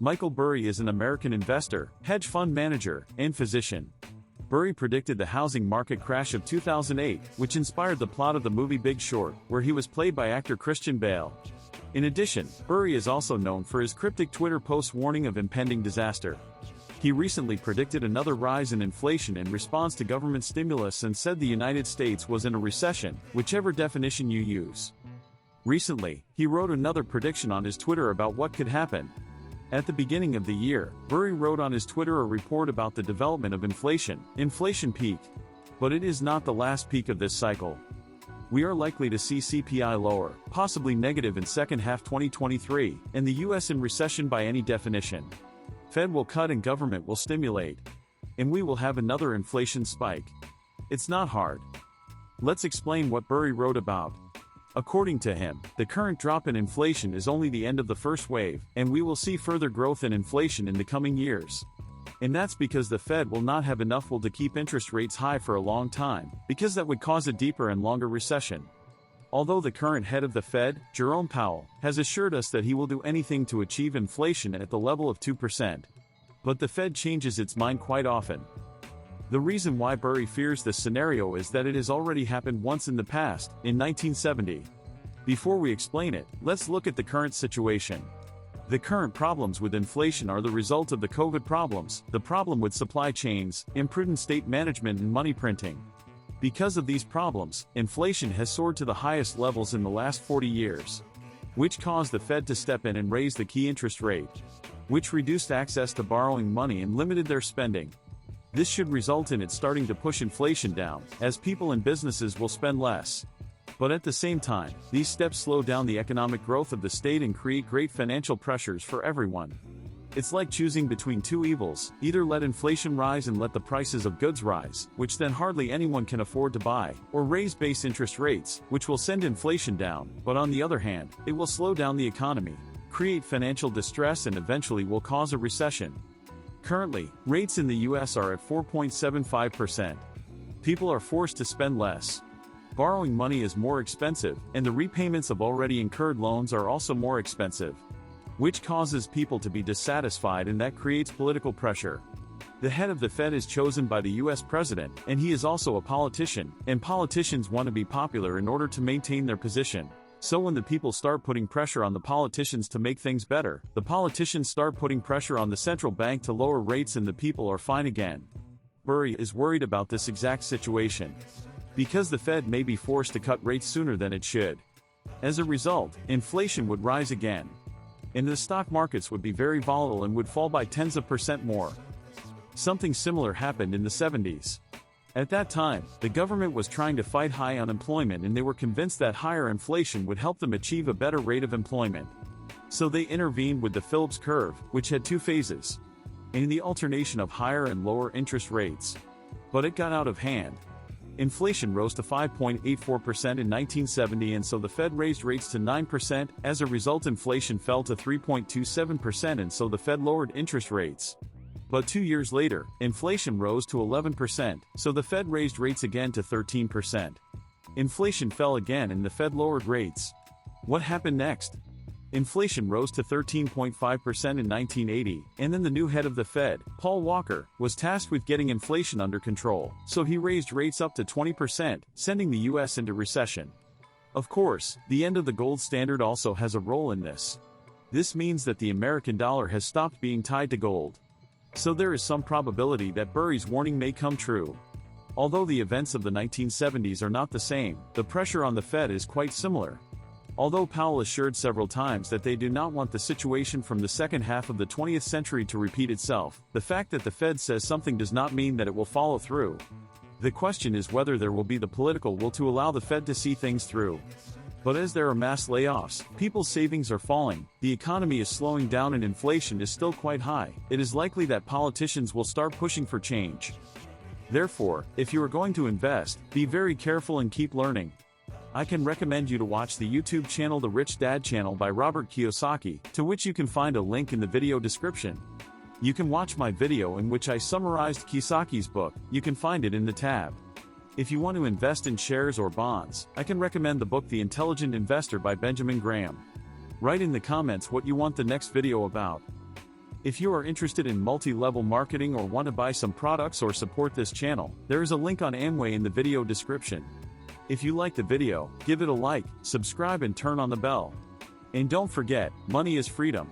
Michael Burry is an American investor, hedge fund manager, and physician. Burry predicted the housing market crash of 2008, which inspired the plot of the movie Big Short, where he was played by actor Christian Bale. In addition, Burry is also known for his cryptic Twitter posts warning of impending disaster. He recently predicted another rise in inflation in response to government stimulus and said the United States was in a recession, whichever definition you use. Recently, he wrote another prediction on his Twitter about what could happen. At the beginning of the year, Burry wrote on his Twitter a report about the development of inflation peak. But it is not the last peak of this cycle. We are likely to see CPI lower, possibly negative in second half 2023, and the US in recession by any definition. Fed will cut and government will stimulate. And we will have another inflation spike. It's not hard. Let's explain what Burry wrote about. According to him, the current drop in inflation is only the end of the first wave, and we will see further growth in inflation in the coming years. And that's because the Fed will not have enough will to keep interest rates high for a long time, because that would cause a deeper and longer recession. Although the current head of the Fed, Jerome Powell, has assured us that he will do anything to achieve inflation at the level of 2%. But the Fed changes its mind quite often. The reason why Burry fears this scenario is that it has already happened once in the past, in 1970. Before we explain it, let's look at the current situation. The current problems with inflation are the result of the COVID problems, the problem with supply chains, imprudent state management and money printing. Because of these problems, inflation has soared to the highest levels in the last 40 years. Which caused the Fed to step in and raise the key interest rate. Which reduced access to borrowing money and limited their spending. This should result in it starting to push inflation down, as people and businesses will spend less. But at the same time, these steps slow down the economic growth of the state and create great financial pressures for everyone. It's like choosing between two evils: either let inflation rise and let the prices of goods rise, which then hardly anyone can afford to buy, or raise base interest rates, which will send inflation down, but on the other hand, it will slow down the economy, create financial distress and eventually will cause a recession. Currently, rates in the US are at 4.75%. People are forced to spend less. Borrowing money is more expensive, and the repayments of already incurred loans are also more expensive. Which causes people to be dissatisfied, and that creates political pressure. The head of the Fed is chosen by the US president, and he is also a politician, and politicians want to be popular in order to maintain their position. So when the people start putting pressure on the politicians to make things better, the politicians start putting pressure on the central bank to lower rates and the people are fine again. Burry is worried about this exact situation. Because the Fed may be forced to cut rates sooner than it should. As a result, inflation would rise again. And the stock markets would be very volatile and would fall by tens of percent more. Something similar happened in the 70s. At that time, the government was trying to fight high unemployment and they were convinced that higher inflation would help them achieve a better rate of employment. So they intervened with the Phillips curve, which had two phases. And the alternation of higher and lower interest rates. But it got out of hand. Inflation rose to 5.84% in 1970 and so the Fed raised rates to 9%, as a result inflation fell to 3.27% and so the Fed lowered interest rates. But 2 years later, inflation rose to 11%, so the Fed raised rates again to 13%. Inflation fell again and the Fed lowered rates. What happened next? Inflation rose to 13.5% in 1980, and then the new head of the Fed, Paul Volcker, was tasked with getting inflation under control, so he raised rates up to 20%, sending the US into recession. Of course, the end of the gold standard also has a role in this. This means that the American dollar has stopped being tied to gold. So there is some probability that Burry's warning may come true. Although the events of the 1970s are not the same, the pressure on the Fed is quite similar. Although Powell assured several times that they do not want the situation from the second half of the 20th century to repeat itself, the fact that the Fed says something does not mean that it will follow through. The question is whether there will be the political will to allow the Fed to see things through. But as there are mass layoffs, people's savings are falling, the economy is slowing down and inflation is still quite high, it is likely that politicians will start pushing for change. Therefore, if you are going to invest, be very careful and keep learning. I can recommend you to watch the YouTube channel The Rich Dad Channel by Robert Kiyosaki, to which you can find a link in the video description. You can watch my video in which I summarized Kiyosaki's book, you can find it in the tab. If you want to invest in shares or bonds, I can recommend the book The Intelligent Investor by Benjamin Graham. Write in the comments what you want the next video about. If you are interested in multi-level marketing or want to buy some products or support this channel, there is a link on Amway in the video description. If you like the video, give it a like, subscribe and turn on the bell. And don't forget, money is freedom.